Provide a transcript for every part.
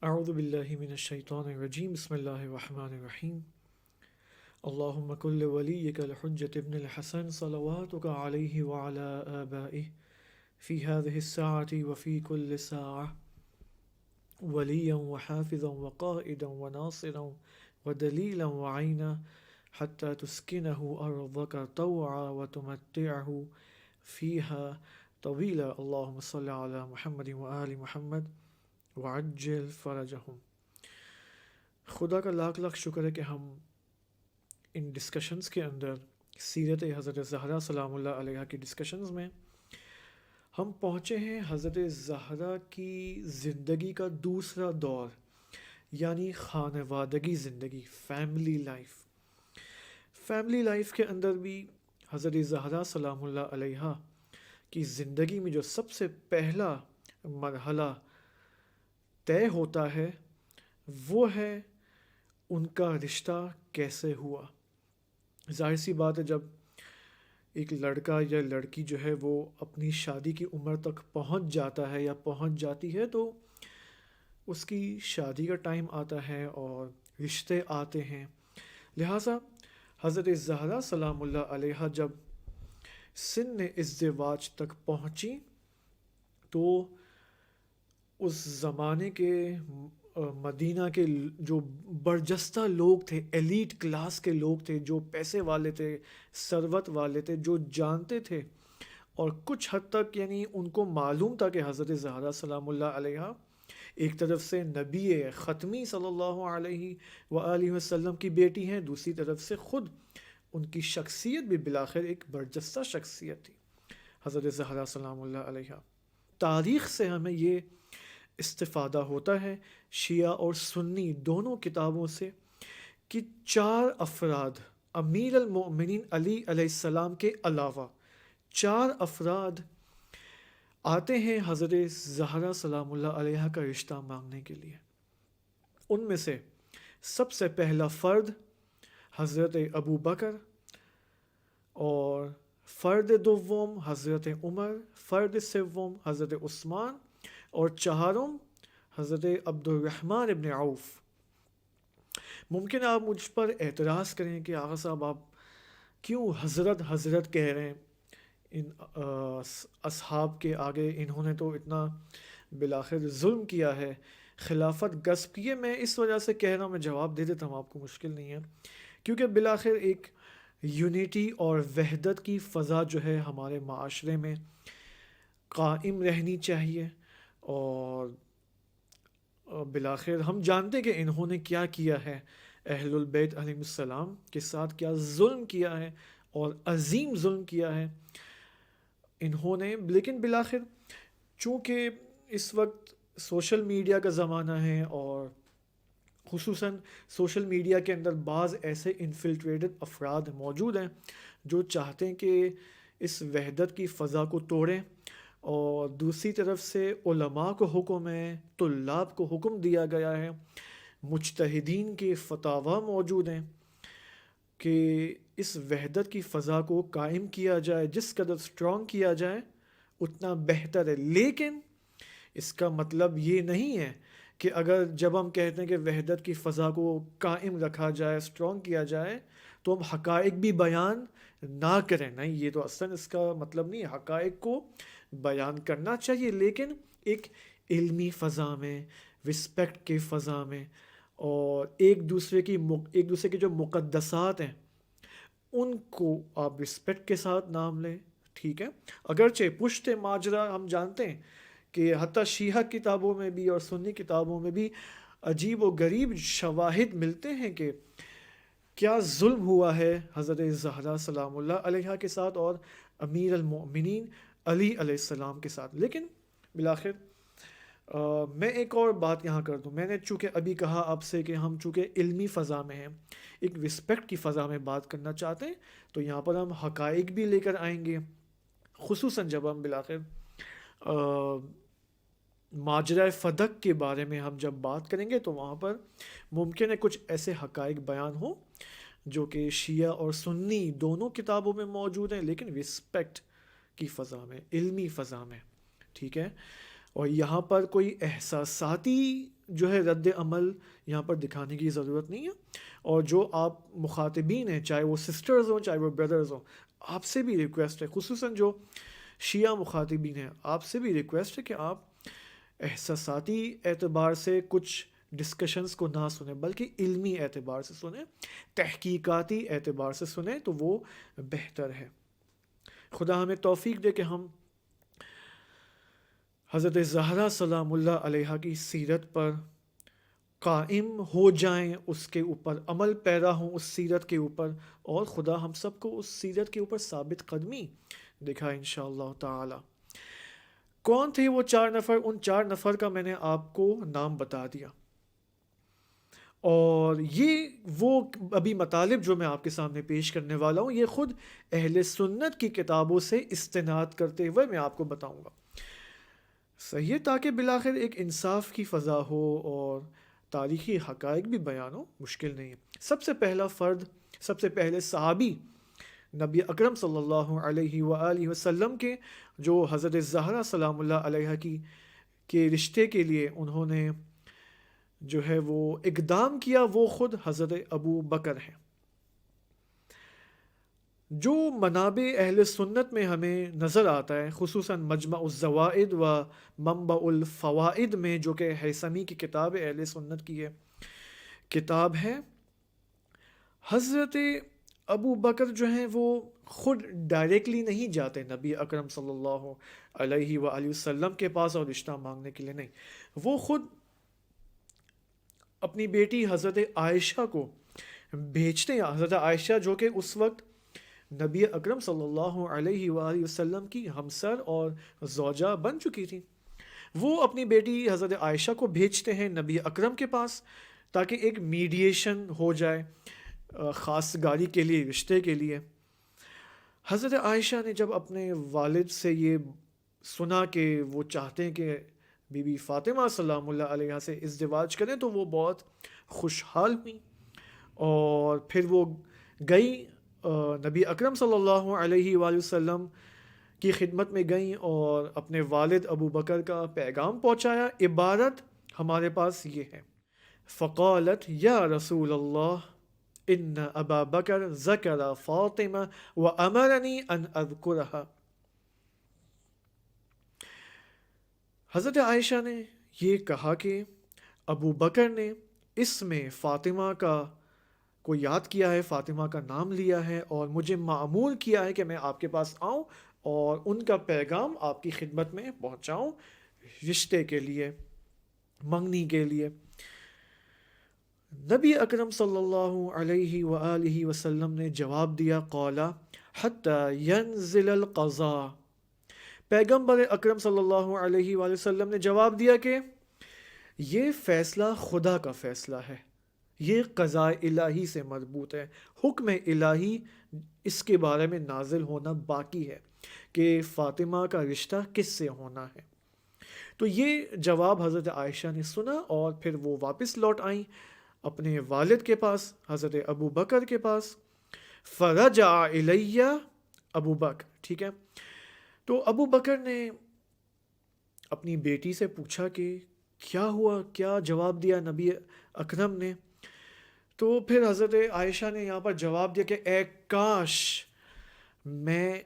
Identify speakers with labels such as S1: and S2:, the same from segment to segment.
S1: اعوذ باللہ من الشیطان الرجیم بسم اللہ الرحمن الرحیم اللہم کل ولیک الحجۃ ابن الحسن صلواتک علیہ وعلی آبائہ فی هذه الساعة وفی کل ساعة ولیا وحافظا وقائدا وناصرا ودلیلا وعینا حتى تسکنہ ارضک طوعا وتمتعہ فیہا طویلا اللہم صل علی محمد وآل محمد وعجل فرجہم۔ خدا کا لاکھ لاکھ شکر ہے کہ ہم ان ڈسکشنز کے اندر سیرت حضرت زہرا سلام اللہ علیہ کی ڈسکشنز میں ہم پہنچے ہیں حضرت زہرا کی زندگی کا دوسرا دور، یعنی خانوادگی زندگی، فیملی لائف کے اندر بھی حضرت زہرا سلام اللہ علیہ کی زندگی میں جو سب سے پہلا مرحلہ طے ہوتا ہے وہ ہے ان کا رشتہ کیسے ہوا۔ ظاہر سی بات ہے، جب ایک لڑکا یا لڑکی جو ہے وہ اپنی شادی کی عمر تک پہنچ جاتا ہے یا پہنچ جاتی ہے تو اس کی شادی کا ٹائم آتا ہے اور رشتے آتے ہیں۔ لہٰذا حضرت زہرا سلام اللہ علیہ جب سن ازدواج تک پہنچی تو اس زمانے کے مدینہ کے جو برجستہ لوگ تھے، ایلیٹ کلاس کے لوگ تھے، جو پیسے والے تھے، ثروت والے تھے، جو جانتے تھے، اور کچھ حد تک یعنی ان کو معلوم تھا کہ حضرت زہرا سلام اللہ علیہ ایک طرف سے نبی ختمی صلی اللہ علیہ وآلہ وسلم کی بیٹی ہیں، دوسری طرف سے خود ان کی شخصیت بھی بالآخر ایک برجستہ شخصیت تھی حضرت زہرا سلام اللہ علیہ۔ تاریخ سے ہمیں یہ استفادہ ہوتا ہے شیعہ اور سنی دونوں کتابوں سے کہ 4 افراد امیر المؤمنین علی علیہ السلام کے علاوہ 4 افراد آتے ہیں حضرت زہرا سلام اللہ علیہ کا رشتہ مانگنے کے لیے۔ ان میں سے سب سے پہلا فرد حضرت ابو بکر، اور فرد دوم حضرت عمر، فرد سوم حضرت عثمان، اور چہارم حضرت عبد الرحمن ابن عوف۔ ممکن آپ مجھ پر اعتراض کریں کہ آغا صاحب آپ کیوں حضرت حضرت کہہ رہے ہیں ان اصحاب کے آگے، انہوں نے تو اتنا بالآخر ظلم کیا ہے، خلافت غصب کی ہے۔ میں اس وجہ سے کہہ رہا ہوں، میں جواب دے دیتا ہوں، آپ کو مشکل نہیں ہے، کیونکہ بالآخر ایک یونٹی اور وحدت کی فضا جو ہے ہمارے معاشرے میں قائم رہنی چاہیے، اور بالآخر ہم جانتے کہ انہوں نے کیا کیا ہے، اہل البیت علیہ السلام کے ساتھ کیا ظلم کیا ہے، اور عظیم ظلم کیا ہے انہوں نے۔ لیکن بالآخر چونکہ اس وقت سوشل میڈیا کا زمانہ ہے، اور خصوصاً سوشل میڈیا کے اندر بعض ایسے انفلٹریٹڈ افراد موجود ہیں جو چاہتے ہیں کہ اس وحدت کی فضا کو توڑیں، اور دوسری طرف سے علماء کو حکم ہے، طلاب کو حکم دیا گیا ہے، مجتہدین کے فتاویٰ موجود ہیں کہ اس وحدت کی فضا کو قائم کیا جائے، جس قدر سٹرونگ کیا جائے اتنا بہتر ہے۔ لیکن اس کا مطلب یہ نہیں ہے کہ اگر جب ہم کہتے ہیں کہ وحدت کی فضا کو قائم رکھا جائے، سٹرونگ کیا جائے، تو ہم حقائق بھی بیان نہ کریں۔ نہیں، یہ تو اصلاً اس کا مطلب نہیں ہے۔ حقائق کو بیان کرنا چاہیے، لیکن ایک علمی فضا میں، رسپیکٹ کے فضا میں، اور ایک دوسرے کے جو مقدسات ہیں ان کو آپ رسپیکٹ کے ساتھ نام لیں، ٹھیک ہے۔ اگرچہ پشت ماجرا ہم جانتے ہیں کہ حتیٰ شیعہ کتابوں میں بھی اور سنی کتابوں میں بھی عجیب و غریب شواہد ملتے ہیں کہ کیا ظلم ہوا ہے حضرت زہرا سلام اللہ علیہ کے ساتھ اور امیر المؤمنین علی علیہ السلام کے ساتھ۔ لیکن بالآخر میں ایک اور بات یہاں کر دوں، میں نے چونکہ ابھی کہا آپ سے کہ ہم چونکہ علمی فضا میں ہیں، ایک رسپیکٹ کی فضا میں بات کرنا چاہتے ہیں، تو یہاں پر ہم حقائق بھی لے کر آئیں گے، خصوصاً جب ہم بالآخر ماجرہ فدق کے بارے میں ہم جب بات کریں گے تو وہاں پر ممکن ہے کچھ ایسے حقائق بیان ہوں جو کہ شیعہ اور سنی دونوں کتابوں میں موجود ہیں، لیکن رسپیکٹ کی فضا میں، علمی فضا میں، ٹھیک ہے۔ اور یہاں پر کوئی احساساتی جو ہے رد عمل یہاں پر دکھانے کی ضرورت نہیں ہے. اور جو آپ مخاطبین ہیں، چاہے وہ سسٹرز ہوں چاہے وہ بردرز ہوں، آپ سے بھی ریکویسٹ ہے، خصوصاً جو شیعہ مخاطبین ہیں، آپ سے بھی ریکویسٹ ہے کہ آپ احساساتی اعتبار سے کچھ ڈسکشنز کو نہ سنیں، بلکہ علمی اعتبار سے سنیں، تحقیقاتی اعتبار سے سنیں تو وہ بہتر ہے. خدا ہمیں توفیق دے کہ ہم حضرت زہرا سلام اللہ علیہ کی سیرت پر قائم ہو جائیں، اس کے اوپر عمل پیرا ہوں اس سیرت کے اوپر، اور خدا ہم سب کو اس سیرت کے اوپر ثابت قدمی دکھائے انشاءاللہ تعالی. کون تھے وہ 4 نفر؟ ان 4 نفر کا میں نے آپ کو نام بتا دیا، اور یہ وہ ابھی مطالب جو میں آپ کے سامنے پیش کرنے والا ہوں یہ خود اہل سنت کی کتابوں سے استناد کرتے ہوئے میں آپ کو بتاؤں گا. صحیح ہے، تاکہ بالآخر ایک انصاف کی فضا ہو اور تاریخی حقائق بھی بیان ہو. مشکل نہیں ہے. سب سے پہلا فرد، سب سے پہلے صحابی نبی اکرم صلی اللہ علیہ وآلہ وسلم کے، جو حضرت زہرا سلام اللہ علیہ کی کے رشتے کے لیے انہوں نے جو ہے وہ اقدام کیا، وہ خود حضرت ابو بکر ہیں. جو منابع اہل سنت میں ہمیں نظر آتا ہے، خصوصاً مجمع الزوائد و منبع الفوائد میں، جو کہ ہیثمی کی کتاب اہل سنت کی ہے کتاب ہے، حضرت ابو بکر جو ہیں وہ خود ڈائریکٹلی نہیں جاتے نبی اکرم صلی اللہ علیہ وآلہ وسلم کے پاس اور رشتہ مانگنے کے لیے. نہیں، وہ خود اپنی بیٹی حضرت عائشہ کو بھیجتے ہیں. حضرت عائشہ جو کہ اس وقت نبی اکرم صلی اللہ علیہ وآلہ وسلم کی ہمسر اور زوجہ بن چکی تھی، وہ اپنی بیٹی حضرت عائشہ کو بھیجتے ہیں نبی اکرم کے پاس تاکہ ایک میڈیشن ہو جائے خاص گاری کے لیے، رشتے کے لیے. حضرت عائشہ نے جب اپنے والد سے یہ سنا کہ وہ چاہتے ہیں کہ بی بی فاطمہ سلام اللہ علیہ سے ازدواج کریں، تو وہ بہت خوشحال ہوئیں، اور پھر وہ گئی نبی اکرم صلی اللہ علیہ وآلہ وسلم کی خدمت میں گئیں اور اپنے والد ابو بکر کا پیغام پہنچایا. عبارت ہمارے پاس یہ ہے: فقالت یا رسول اللہ ان ابا بکر ذکر فاطمہ وامرنی ان اذکرها. حضرت عائشہ نے یہ کہا کہ ابو بکر نے اس میں فاطمہ کو یاد کیا ہے، فاطمہ کا نام لیا ہے، اور مجھے معمول کیا ہے کہ میں آپ کے پاس آؤں اور ان کا پیغام آپ کی خدمت میں پہنچاؤں رشتے کے لیے، منگنی کے لیے. نبی اکرم صلی اللہ علیہ وآلہ وسلم نے جواب دیا: قالا حتی ینزل القضاء. پیغمبر اکرم صلی اللہ علیہ وآلہ وسلم نے جواب دیا کہ یہ فیصلہ خدا کا فیصلہ ہے، یہ قضاء الہی سے مربوط ہے، حکم الہی اس کے بارے میں نازل ہونا باقی ہے کہ فاطمہ کا رشتہ کس سے ہونا ہے. تو یہ جواب حضرت عائشہ نے سنا اور پھر وہ واپس لوٹ آئیں اپنے والد کے پاس، حضرت ابو بکر کے پاس. فرجع الیہ ابو بکر. ٹھیک ہے، تو ابو بکر نے اپنی بیٹی سے پوچھا کہ کیا ہوا، کیا جواب دیا نبی اکرم نے. تو پھر حضرت عائشہ نے یہاں پر جواب دیا کہ اے کاش میں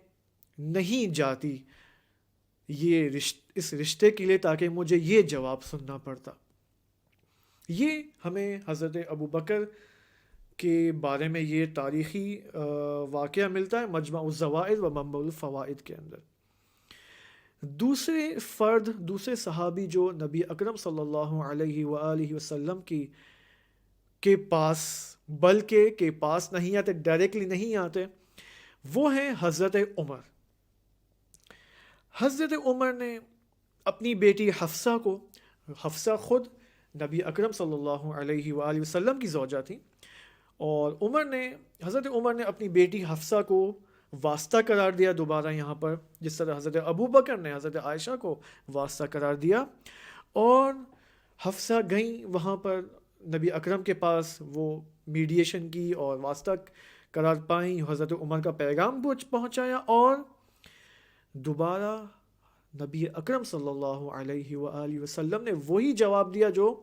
S1: نہیں جاتی اس رشتے کے لیے تاکہ مجھے یہ جواب سننا پڑتا. یہ ہمیں حضرت ابو بکر کے بارے میں یہ تاریخی واقعہ ملتا ہے مجمع الزوائد و منبع الفوائد کے اندر. دوسرے فرد، دوسرے صحابی جو نبی اکرم صلی اللہ علیہ وآلہ وسلم کے پاس، بلکہ کے پاس نہیں آتے، ڈائریکٹلی نہیں آتے، وہ ہیں حضرت عمر. حضرت عمر نے اپنی بیٹی حفصہ کو، حفصہ خود نبی اکرم صلی اللہ علیہ وآلہ وسلم کی زوجہ تھی، اور حضرت عمر نے اپنی بیٹی حفصہ کو واسطہ قرار دیا دوبارہ یہاں پر، جس طرح حضرت ابو بکر نے حضرت عائشہ کو واسطہ قرار دیا. اور حفصہ گئیں وہاں پر نبی اکرم کے پاس، وہ میڈیشن کی اور واسطہ قرار پائیں، حضرت عمر کا پیغام پہنچایا، اور دوبارہ نبی اکرم صلی اللہ علیہ وآلہ وسلم نے وہی جواب دیا جو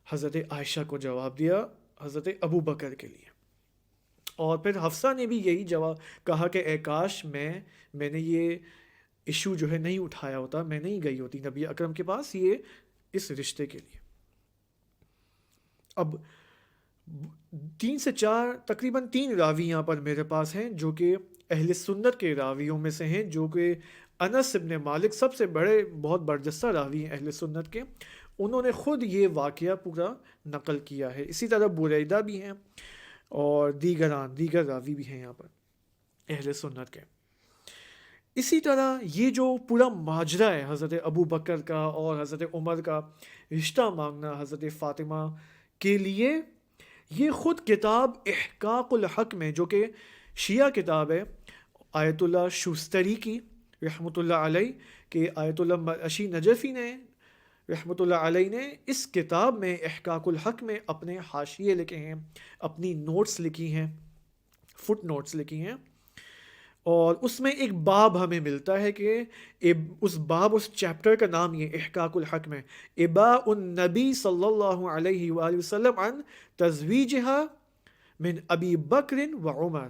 S1: حضرت عائشہ کو جواب دیا حضرت ابو بکر کے لیے. اور پھر حفصہ نے بھی یہی جواب کہا کہ اے کاش میں نے یہ ایشو جو ہے نہیں اٹھایا ہوتا، میں نہیں گئی ہوتی نبی اکرم کے پاس یہ اس رشتے کے لیے. اب 3 سے 4 تقریباً 3 راوی یہاں پر میرے پاس ہیں جو کہ اہل سنت کے راویوں میں سے ہیں، جو کہ انس ابن مالک سب سے بڑے بہت برجستہ راوی ہیں اہل سنت کے، انہوں نے خود یہ واقعہ پورا نقل کیا ہے. اسی طرح بریدہ بھی ہیں اور دیگر راوی بھی ہیں یہاں پر اہل سنت کے. اسی طرح یہ جو پورا ماجرا ہے حضرت ابو بکر کا اور حضرت عمر کا رشتہ مانگنا حضرت فاطمہ کے لیے، یہ خود کتاب احقاق الحق میں، جو کہ شیعہ کتاب ہے آیت اللہ شوستری کی رحمۃ اللہ علیہ، کہ آیت اللہ اشی نجفی نے رحمۃ اللہ علیہ نے اس کتاب میں احقاق الحق میں اپنے حاشیے لکھے ہیں، اپنی نوٹس لکھی ہیں، فٹ نوٹس لکھی ہیں. اور اس میں ایک باب ہمیں ملتا ہے کہ اس چیپٹر کا نام یہ احقاق الحق میں اباء النبی صلی اللہ علیہ وآلہ وسلم عن تزویجہا من ابی بکر و عمر.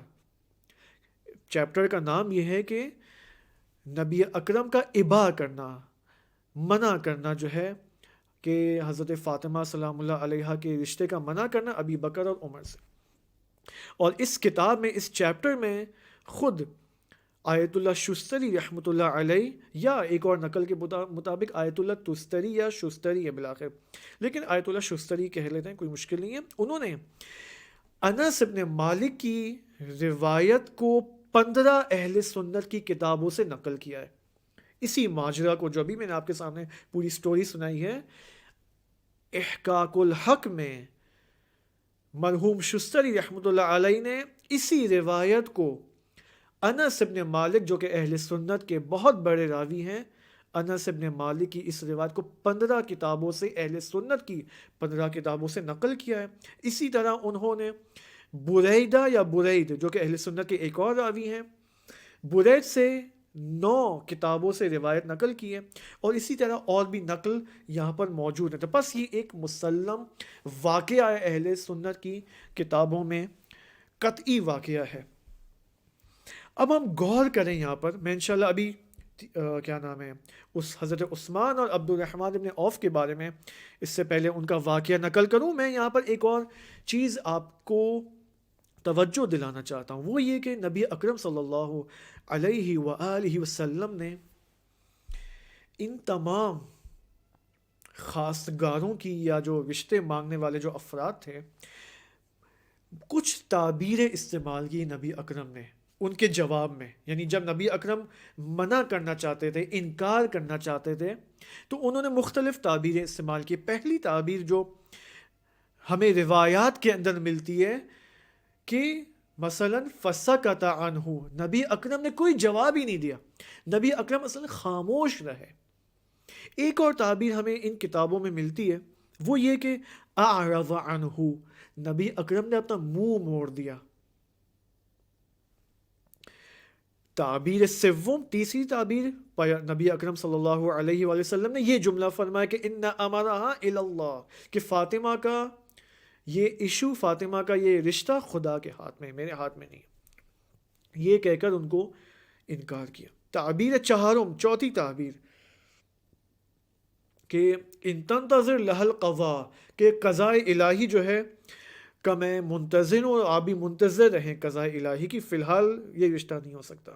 S1: چیپٹر کا نام یہ ہے کہ نبی اکرم کا اباء کرنا، منع کرنا جو ہے کہ حضرت فاطمہ سلام اللہ علیہ کے رشتے کا منع کرنا ابی بکر اور عمر سے. اور اس کتاب میں، اس چیپٹر میں خود آیت اللہ شستری رحمۃ اللہ علیہ، یا ایک اور نقل کے مطابق آیت اللہ تستری یا شستری ہے بالآخر، لیکن آیت اللہ شستری کہہ لیتے ہیں، کوئی مشکل نہیں ہے. انہوں نے انس ابن مالک کی روایت کو 15 اہل سنت کی کتابوں سے نقل کیا ہے. اسی ماجرا کو جو ابھی میں نے آپ کے سامنے پوری سٹوری سنائی ہے، احقاق الحق میں مرحوم شستری رحمۃ اللہ علیہ نے اسی روایت کو انس ابن مالک، جو کہ اہل سنت کے بہت بڑے راوی ہیں، انس ابن مالک کی اس روایت کو 15 کتابوں سے، اہل سنت کی 15 کتابوں سے نقل کیا ہے. اسی طرح انہوں نے بریدہ یا برید، جو کہ اہل سنت کے ایک اور راوی ہیں، برید سے 9 کتابوں سے روایت نقل کی ہے. اور اسی طرح اور بھی نقل یہاں پر موجود ہے. تو بس یہ ایک مسلم واقعہ ہے، اہل سنت کی کتابوں میں قطعی واقعہ ہے. اب ہم غور کریں یہاں پر، میں انشاءاللہ ابھی کیا نام ہے اس حضرت عثمان اور عبد الرحمن ابن عوف کے بارے میں، اس سے پہلے ان کا واقعہ نقل کروں، میں یہاں پر ایک اور چیز آپ کو توجہ دلانا چاہتا ہوں. وہ یہ کہ نبی اکرم صلی اللہ علیہ وآلہ وسلم نے ان تمام خاصگاروں کی، یا جو رشتے مانگنے والے جو افراد تھے، کچھ تعبیریں استعمال کی نبی اکرم نے ان کے جواب میں. یعنی جب نبی اکرم منع کرنا چاہتے تھے، انکار کرنا چاہتے تھے، تو انہوں نے مختلف تعبیریں استعمال کی. پہلی تعبیر جو ہمیں روایات کے اندر ملتی ہے کہ مثلا فسکت عنہ، نبی اکرم نے کوئی جواب ہی نہیں دیا، نبی اکرم مثلا خاموش رہے. ایک اور تعبیر ہمیں ان کتابوں میں ملتی ہے، وہ یہ کہ اعرض عنہ، نبی اکرم نے اپنا منہ موڑ دیا. تعبیر سوم، تیسری تعبیر، نبی اکرم صلی اللہ علیہ وآلہ وسلم نے یہ جملہ فرمایا کہ ان امرہا الی اللہ، کہ فاطمہ کا یہ ایشو، فاطمہ کا یہ رشتہ خدا کے ہاتھ میں، میرے ہاتھ میں نہیں، یہ کہہ کر ان کو انکار کیا. تعبیر چہارم، چوتھی تعبیر، کہ ان تنتظر لہ القضاء، کہ قضاء الہی جو ہے کا میں منتظر ہوں، اور آپ بھی منتظر رہیں قضاء الہی کی، فی الحال یہ رشتہ نہیں ہو سکتا.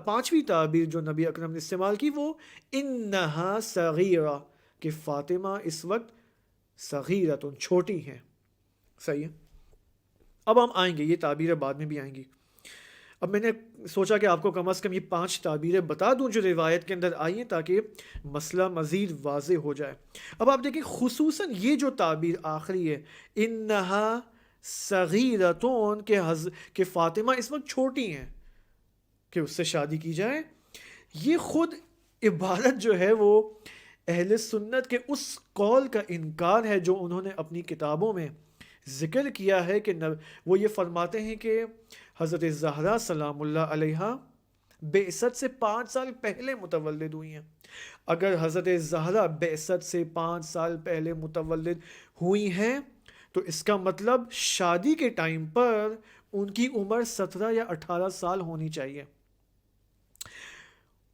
S1: پانچویں تعبیر جو نبی اکرم نے استعمال کی، وہ انہا صغیرہ، کہ فاطمہ اس وقت صغیرۃ، چھوٹی ہیں. صحیح ہے. اب ہم آئیں گے، یہ تعبیریں بعد میں بھی آئیں گی. اب میں نے سوچا کہ آپ کو کم از کم یہ 5 تعبیریں بتا دوں جو روایت کے اندر آئی ہیں، تاکہ مسئلہ مزید واضح ہو جائے. اب آپ دیکھیں خصوصاً یہ جو تعبیر آخری ہے، انہا صغیرۃ، کہ فاطمہ اس وقت چھوٹی ہیں کہ اس سے شادی کی جائے، یہ خود عبارت جو ہے وہ اہل سنت کے اس قول کا انکار ہے جو انہوں نے اپنی کتابوں میں ذکر کیا ہے، کہ وہ یہ فرماتے ہیں کہ حضرت زہرا سلام اللہ علیہا بعثت سے 5 سال پہلے متولد ہوئی ہیں. اگر حضرت زہرا بعثت سے 5 سال پہلے متولد ہوئی ہیں تو اس کا مطلب شادی کے ٹائم پر ان کی عمر 17 یا 18 سال ہونی چاہیے.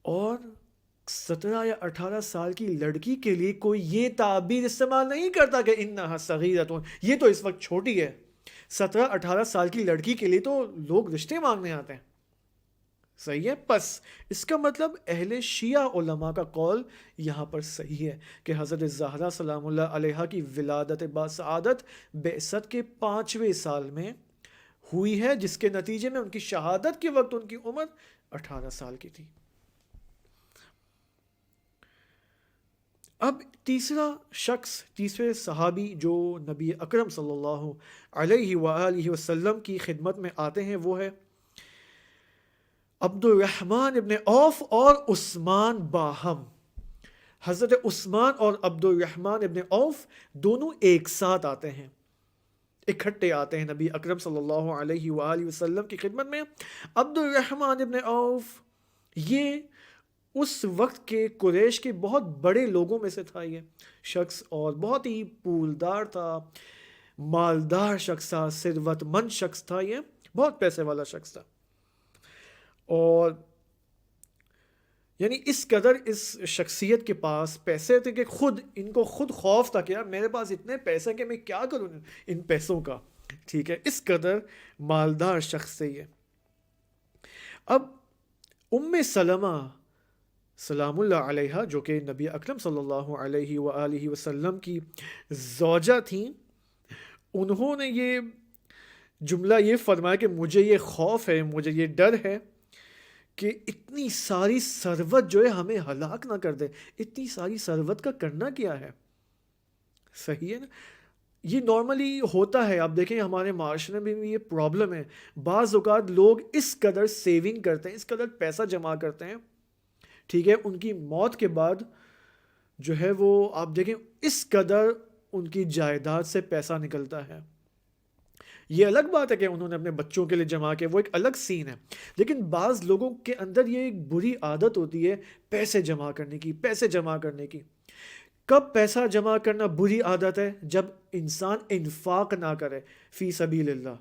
S1: اور 17 یا 18 سال کی لڑکی کے لیے کوئی یہ تعبیر استعمال نہیں کرتا کہ انہا صغیرۃ، یہ تو اس وقت چھوٹی ہے. 17-18 سال کی لڑکی کے لیے تو لوگ رشتے مانگنے آتے ہیں. صحیح ہے. بس اس کا مطلب اہل شیعہ علماء کا قول یہاں پر صحیح ہے کہ حضرت زہرا سلام اللہ علیہا کی ولادت باسعادت بعثت کے 5ویں سال میں ہوئی ہے، جس کے نتیجے میں ان کی شہادت کے وقت ان کی عمر 18 سال کی تھی. اب تیسرے صحابی جو نبی اکرم صلی اللہ علیہ وآلہ وسلم کی خدمت میں آتے ہیں وہ ہے عبد الرحمن ابن عوف اور عثمان باہم. حضرت عثمان اور عبد الرحمن ابن عوف دونوں ایک ساتھ آتے ہیں، اکٹھے آتے ہیں نبی اکرم صلی اللہ علیہ وآلہ وسلم کی خدمت میں. عبد الرحمن ابن عوف یہ اس وقت کے قریش کے بہت بڑے لوگوں میں سے تھا یہ شخص، اور بہت ہی پولدار تھا، مالدار شخص تھا، ثروت مند شخص تھا، یہ بہت پیسے والا شخص تھا. اور یعنی اس قدر اس شخصیت کے پاس پیسے تھے کہ ان کو خود خوف تھا کہ یار میرے پاس اتنے پیسے کہ میں کیا کروں ان پیسوں کا. ٹھیک ہے، اس قدر مالدار شخص تھے یہ. اب ام سلمہ سلام اللہ علیہا جو کہ نبی اکرم صلی اللہ علیہ وآلہ وسلم کی زوجہ تھیں، انہوں نے یہ جملہ یہ فرمایا کہ مجھے یہ خوف ہے، مجھے یہ ڈر ہے کہ اتنی ساری ثروت جو ہے ہمیں ہلاک نہ کر دے. اتنی ساری ثروت کا کرنا کیا ہے؟ صحیح ہے نا. یہ نارملی ہوتا ہے، آپ دیکھیں ہمارے معاشرے میں بھی یہ پرابلم ہے. بعض اوقات لوگ اس قدر سیونگ کرتے ہیں، اس قدر پیسہ جمع کرتے ہیں، ٹھیک ہے، ان کی موت کے بعد جو ہے وہ آپ دیکھیں اس قدر ان کی جائیداد سے پیسہ نکلتا ہے. یہ الگ بات ہے کہ انہوں نے اپنے بچوں کے لیے جمع کیا، وہ ایک الگ سین ہے. لیکن بعض لوگوں کے اندر یہ ایک بری عادت ہوتی ہے پیسے جمع کرنے کی. کب پیسہ جمع کرنا بری عادت ہے؟ جب انسان انفاق نہ کرے فی سبیل اللہ.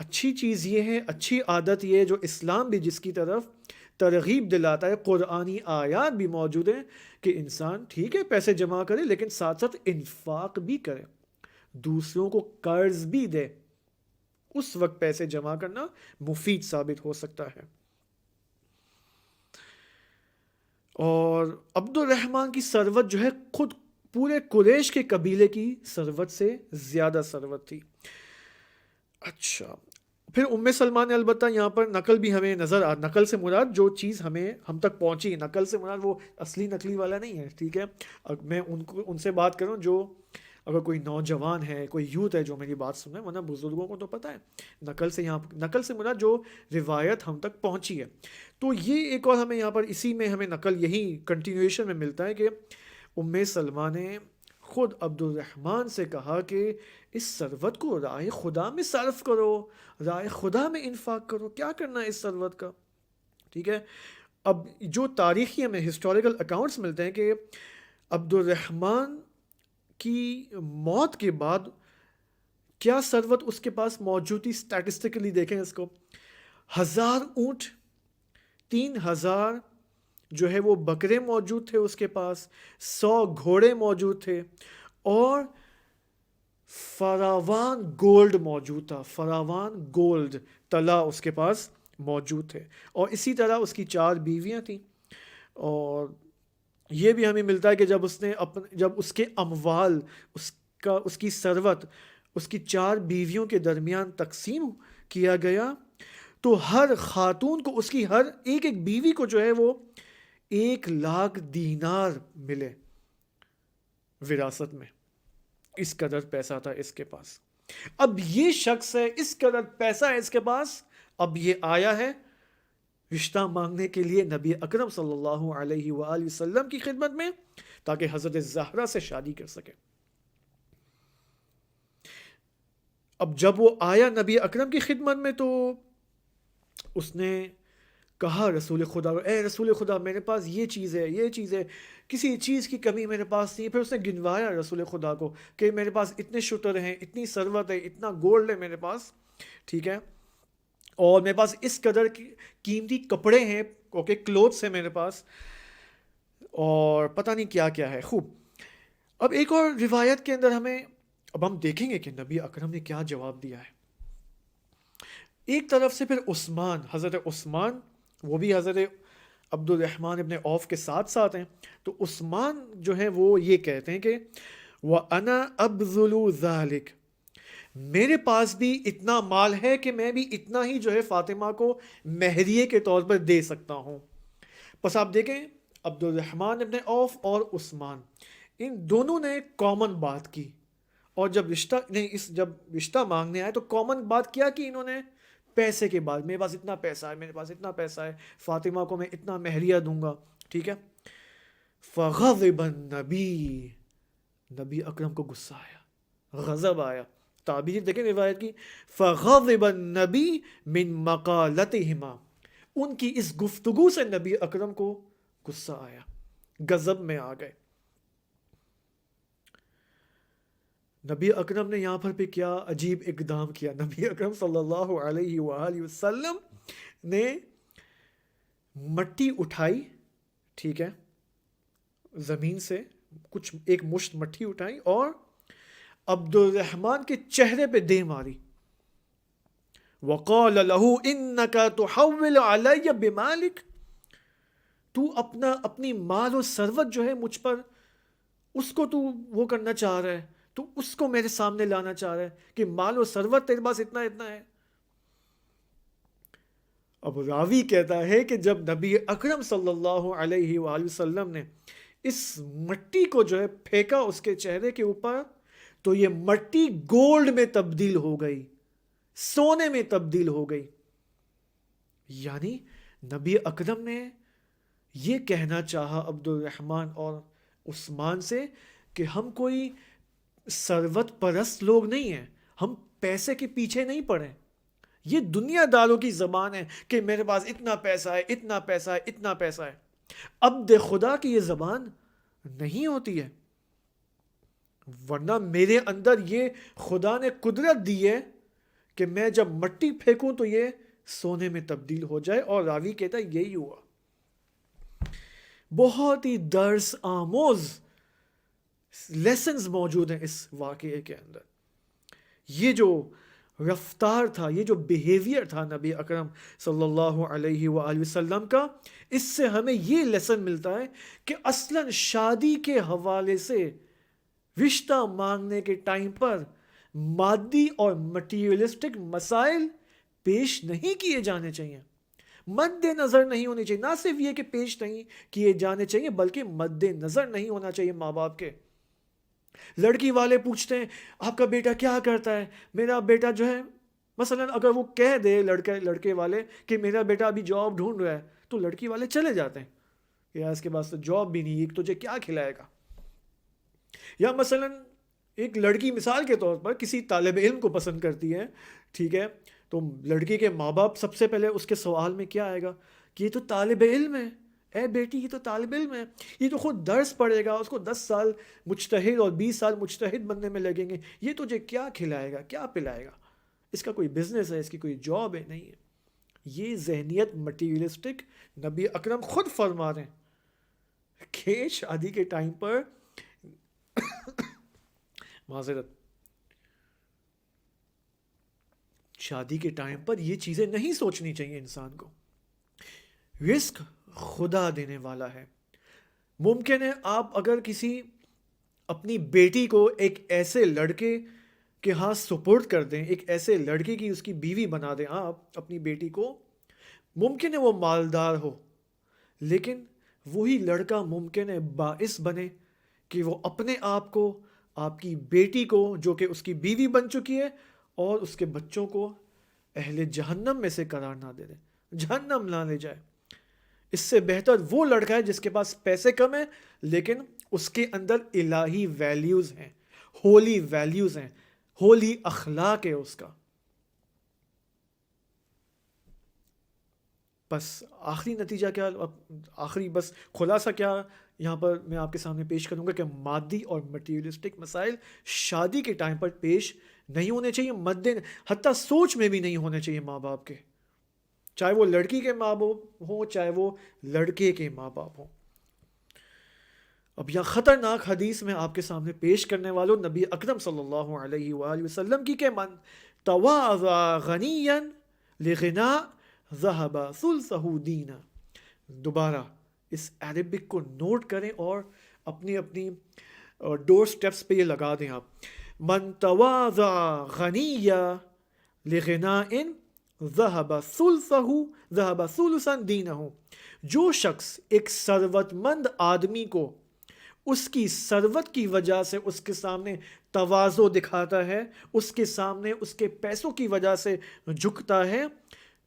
S1: اچھی چیز یہ ہے، اچھی عادت یہ ہے جو اسلام بھی جس کی طرف ترغیب دلاتا ہے، قرآنی آیات بھی موجود ہیں کہ انسان ٹھیک ہے پیسے جمع کرے لیکن ساتھ ساتھ انفاق بھی کرے، دوسروں کو قرض بھی دے. اس وقت پیسے جمع کرنا مفید ثابت ہو سکتا ہے. اور عبد الرحمن کی ثروت جو ہے خود پورے قریش کے قبیلے کی ثروت سے زیادہ ثروت تھی. اچھا، پھر ام سلمہ نے البتہ یہاں پر نقل بھی ہمیں نظر نقل سے مراد جو چیز ہم تک پہنچی، نقل سے مراد وہ اصلی نقلی والا نہیں ہے. ٹھیک ہے، میں ان سے بات کروں جو اگر کوئی نوجوان ہے، کوئی یوتھ ہے جو میری بات سن رہا ہے، ورنہ بزرگوں کو تو پتہ ہے نقل سے مراد جو روایت ہم تک پہنچی ہے. تو یہ ایک اور ہمیں یہاں پر اسی میں ہمیں نقل یہی کنٹینیویشن میں ملتا ہے کہ ام سلمہ نے خود عبد الرحمن سے کہا کہ اس ثروت کو راہ خدا میں صرف کرو، راہ خدا میں انفاق کرو، کیا کرنا ہے اس ثروت کا. ٹھیک ہے، اب جو تاریخی ہمیں ہسٹوریکل اکاؤنٹس ملتے ہیں کہ عبد الرحمن کی موت کے بعد کیا ثروت اس کے پاس موجود تھی. اسٹیٹسٹیکلی دیکھیں اس کو، 1000 اونٹ، 3000 جو ہے وہ بکرے موجود تھے اس کے پاس، 100 گھوڑے موجود تھے، اور فراوان گولڈ موجود تھا. فراوان گولڈ طلا اس کے پاس موجود تھے. اور اسی طرح اس کی 4 بیویاں تھیں. اور یہ بھی ہمیں ملتا ہے کہ جب اس کے اموال، اس کی ثروت اس کی 4 بیویوں کے درمیان تقسیم کیا گیا تو ہر خاتون کو اس کی ہر ایک بیوی کو جو ہے وہ 1,00,000 دینار ملے وراثت میں. اس قدر پیسہ تھا اس کے پاس. اب یہ شخص ہے، اس قدر پیسہ ہے اس کے پاس، اب یہ آیا ہے رشتہ مانگنے کے لیے نبی اکرم صلی اللہ علیہ وآلہ وسلم کی خدمت میں تاکہ حضرت زہرا سے شادی کر سکے. اب جب وہ آیا نبی اکرم کی خدمت میں تو اس نے کہا رسول خدا کو، اے رسول خدا میرے پاس یہ چیز ہے، یہ چیز ہے، کسی چیز کی کمی میرے پاس نہیں ہے۔ پھر اس نے گنوایا رسول خدا کو کہ میرے پاس اتنے شتر ہیں، اتنی ثروت ہے، اتنا گولڈ ہے میرے پاس، ٹھیک ہے، اور میرے پاس اس قدر کی قیمتی کپڑے ہیں، اوکے، کلوتھس ہیں میرے پاس، اور پتہ نہیں کیا کیا ہے۔ خوب، اب ایک اور روایت کے اندر اب ہم دیکھیں گے کہ نبی اکرم نے کیا جواب دیا ہے۔ ایک طرف سے پھر عثمان، حضرت عثمان، وہ بھی حضرت عبد الرحمن ابن عوف کے ساتھ ساتھ ہیں، تو عثمان جو ہیں وہ یہ کہتے ہیں کہ وَأَنَا أَبْذُلُ ذَلِكَ، میرے پاس بھی اتنا مال ہے کہ میں بھی اتنا ہی جو ہے فاطمہ کو مہریے کے طور پر دے سکتا ہوں۔ بس آپ دیکھیں عبد الرحمن ابن عوف اور عثمان، ان دونوں نے کامن بات کی، اور جب رشتہ مانگنے آئے تو کامن بات کیا کہ انہوں نے پیسے کے بعد، میرے پاس اتنا پیسہ ہے، میرے پاس اتنا پیسہ ہے، فاطمہ کو میں اتنا مہریہ دوں گا، ٹھیک ہے۔ فغضب النبی، نبی اکرم کو غصہ آیا، غضب آیا۔ تعبیر دیکھیں روایت کی، فغضب النبی من مقالتہما، ان کی اس گفتگو سے نبی اکرم کو غصہ آیا، غضب میں آ گئے۔ نبی اکرم نے یہاں پر بھی کیا عجیب اقدام کیا۔ نبی اکرم صلی اللہ علیہ وآلہ وسلم نے مٹی اٹھائی، ٹھیک ہے، زمین سے کچھ ایک مشت مٹی اٹھائی اور عبد الرحمن کے چہرے پہ دے ماری۔ وقال له انك تحول علي بمالك، تو اپنی مال و ثروت جو ہے مجھ پر، اس کو تو وہ کرنا چاہ رہا ہے، تو اس کو میرے سامنے لانا چاہ رہا ہے کہ مال و ثروت تیرے پاس اتنا اتنا ہے۔ اب راوی کہتا ہے کہ جب نبی اکرم صلی اللہ علیہ وآلہ وسلم نے اس مٹی کو جو ہے پھینکا اس کے چہرے کے اوپر، تو یہ مٹی گولڈ میں تبدیل ہو گئی، سونے میں تبدیل ہو گئی۔ یعنی نبی اکرم نے یہ کہنا چاہا عبد الرحمن اور عثمان سے کہ ہم کوئی ثروت پرست لوگ نہیں ہیں، ہم پیسے کے پیچھے نہیں پڑے۔ یہ دنیا داروں کی زبان ہے کہ میرے پاس اتنا پیسہ ہے، اتنا پیسہ ہے، اتنا پیسہ ہے۔ عبد خدا کی یہ زبان نہیں ہوتی ہے، ورنہ میرے اندر یہ خدا نے قدرت دی ہے کہ میں جب مٹی پھینکوں تو یہ سونے میں تبدیل ہو جائے۔ اور راوی کہتا ہے یہی ہوا۔ بہت ہی درس آموز لیسنز موجود ہیں اس واقعے کے اندر۔ یہ جو رفتار تھا، یہ جو بیہیویئر تھا نبی اکرم صلی اللہ علیہ وآلہ وسلم کا، اس سے ہمیں یہ لیسن ملتا ہے کہ اصلاً شادی کے حوالے سے رشتہ مانگنے کے ٹائم پر مادی اور مٹیریلسٹک مسائل پیش نہیں کیے جانے چاہیے، مد نظر نہیں ہونی چاہیے۔ نہ صرف یہ کہ پیش نہیں کیے جانے چاہیے بلکہ مد نظر نہیں ہونا چاہیے ماں باپ کے۔ لڑکی والے پوچھتے ہیں آپ کا بیٹا کیا کرتا ہے، میرا بیٹا جو ہے، مثلا اگر وہ کہہ دے لڑکے والے کہ میرا بیٹا ابھی جاب ڈھونڈ رہا ہے، تو لڑکی والے چلے جاتے ہیں کہ یار اس کے پاس تو جاب بھی نہیں، ایک تجھے کیا کھلائے گا۔ یا مثلا ایک لڑکی مثال کے طور پر کسی طالب علم کو پسند کرتی ہے، ٹھیک ہے، تو لڑکی کے ماں باپ سب سے پہلے اس کے سوال میں کیا آئے گا کہ یہ تو طالب علم ہے، اے بیٹی یہ تو طالب علم ہے، یہ تو خود درس پڑھے گا، اس کو 10 سال مجتہد اور 20 سال مجتہد بننے میں لگیں گے، یہ تجھے کیا کھلائے گا، کیا پلائے گا، اس کا کوئی بزنس ہے، اس کی کوئی جاب ہے، نہیں ہے۔ یہ ذہنیت مٹیریلسٹک نبی اکرم خود فرما رہے ہیں کہ شادی کے ٹائم پر معذرت، شادی کے ٹائم پر یہ چیزیں نہیں سوچنی چاہیے انسان کو۔ رزق خدا دینے والا ہے۔ ممکن ہے آپ اگر کسی اپنی بیٹی کو ایک ایسے لڑکے کے ہاتھ سپرد کر دیں، ایک ایسے لڑکے کی اس کی بیوی بنا دیں آپ اپنی بیٹی کو، ممکن ہے وہ مالدار ہو، لیکن وہی لڑکا ممکن ہے باعث بنے کہ وہ اپنے آپ کو، آپ کی بیٹی کو جو کہ اس کی بیوی بن چکی ہے، اور اس کے بچوں کو اہل جہنم میں سے قرار نہ دے دے، جہنم نہ لے جائے۔ اس سے بہتر وہ لڑکا ہے جس کے پاس پیسے کم ہیں لیکن اس کے اندر الہی ویلیوز ہیں، ہولی ویلیوز ہیں، ہولی اخلاق ہے اس کا۔ بس آخری نتیجہ کیا، آخری بس خلاصہ کیا یہاں پر میں آپ کے سامنے پیش کروں گا کہ مادی اور مٹیریلسٹک مسائل شادی کے ٹائم پر پیش نہیں ہونے چاہیے، حتیٰ سوچ میں بھی نہیں ہونے چاہیے ماں باپ کے، چاہے وہ لڑکی کے ماں باپ ہوں چاہے وہ لڑکے کے ماں باپ ہوں۔ اب یہاں خطرناک حدیث میں آپ کے سامنے پیش کرنے والوں نبی اکرم صلی اللہ علیہ وآلہ وسلم کی کہ من تواضع غنیا لغنا ذهب ثلثه دینا۔ دوبارہ اس عربک کو نوٹ کریں اور اپنی ڈور سٹیپس پہ یہ لگا دیں آپ، من تواضع غنیا لغناء ذهب ثلثا دینہ۔ جو شخص ایک ثروت مند آدمی کو اس کی ثروت کی وجہ سے اس کے سامنے تواضع دکھاتا ہے، اس کے سامنے اس کے پیسوں کی وجہ سے جھکتا ہے،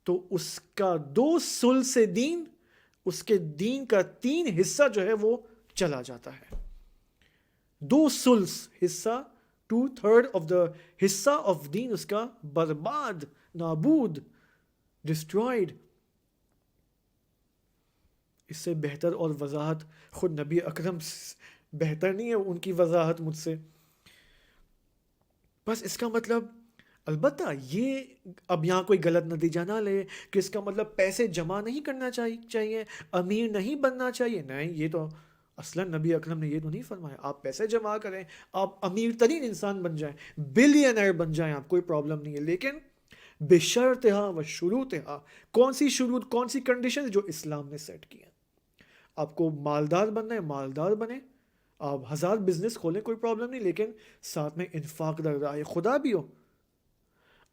S1: تو اس کا 2 ثلث دین، اس کے دین کا 3 حصہ جو ہے وہ چلا جاتا ہے۔ 2 ثلث حصہ، 2/3 آف دا حصہ آف دین اس کا برباد، نابود، ڈسٹرائڈ۔ اس سے بہتر اور وضاحت خود نبی اکرم بہتر نہیں ہے ان کی وضاحت مجھ سے۔ بس اس کا مطلب، البتہ یہ اب یہاں کوئی غلط نتیجہ نہ لے کہ اس کا مطلب پیسے جمع نہیں کرنا چاہیے، امیر نہیں بننا چاہیے، نہیں، یہ تو اصلا نبی اکرم نے یہ تو نہیں فرمایا۔ آپ پیسے جمع کریں، آپ امیر ترین انسان بن جائیں، بلینئر بن جائیں، آپ کوئی پرابلم نہیں ہے، لیکن بشرطہا و شروطہا، کون سی شروط، کون سی کنڈیشن جو اسلام نے سیٹ کی ہیں۔ آپ کو مالدار بننا ہے، مالدار بنیں، آپ 1000 بزنس کھولیں، کوئی پرابلم نہیں، لیکن ساتھ میں انفاق در راہ خدا بھی ہو،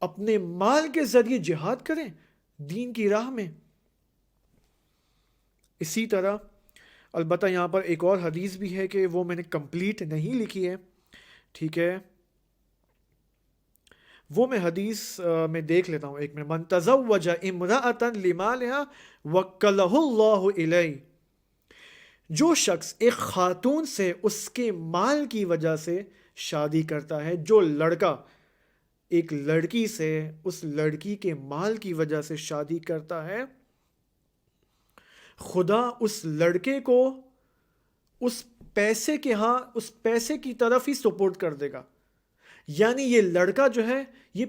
S1: اپنے مال کے ذریعے جہاد کریں دین کی راہ میں۔ اسی طرح البتہ یہاں پر ایک اور حدیث بھی ہے کہ وہ میں نے کمپلیٹ نہیں لکھی ہے، ٹھیک ہے، وہ میں حدیث میں دیکھ لیتا ہوں ایک منٹ۔ من تزوج امرأۃ لمالها وکلہ اللہ الیہ۔ جو شخص ایک خاتون سے اس کے مال کی وجہ سے شادی کرتا ہے، جو لڑکا ایک لڑکی سے اس لڑکی کے مال کی وجہ سے شادی کرتا ہے، خدا اس لڑکے کو اس پیسے کے اس پیسے کی طرف ہی سپورٹ کر دے گا، یعنی یہ لڑکا جو ہے یہ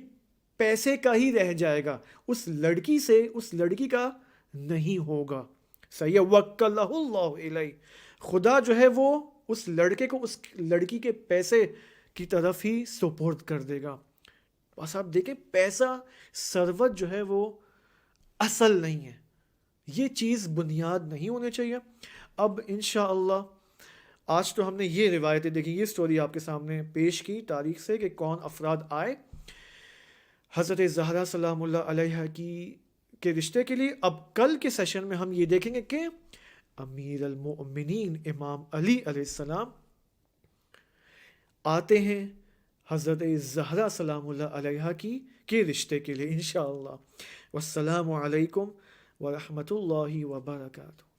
S1: پیسے کا ہی رہ جائے گا، اس لڑکی سے اس لڑکی کا نہیں ہوگا، صحیح ہے، وکلہ اللہ علیہ، خدا جو ہے وہ اس لڑکے کو اس لڑکی کے پیسے کی طرف ہی سپورٹ کر دے گا۔ بس آپ دیکھیں، پیسہ، ثروت جو ہے وہ اصل نہیں ہے، یہ چیز بنیاد نہیں ہونے چاہیے۔ اب انشاءاللہ آج تو ہم نے یہ روایتیں دیکھی، یہ سٹوری آپ کے سامنے پیش کی تاریخ سے کہ کون افراد آئے حضرت زہرا سلام اللہ علیہ کے رشتے کے لیے۔ اب کل کے سیشن میں ہم یہ دیکھیں گے کہ امیر المؤمنین امام علی علیہ السلام آتے ہیں حضرت زہرا سلام اللہ علیہ کے رشتے کے لیے انشاءاللہ۔ والسلام علیکم ورحمۃ اللہ وبرکاتہ۔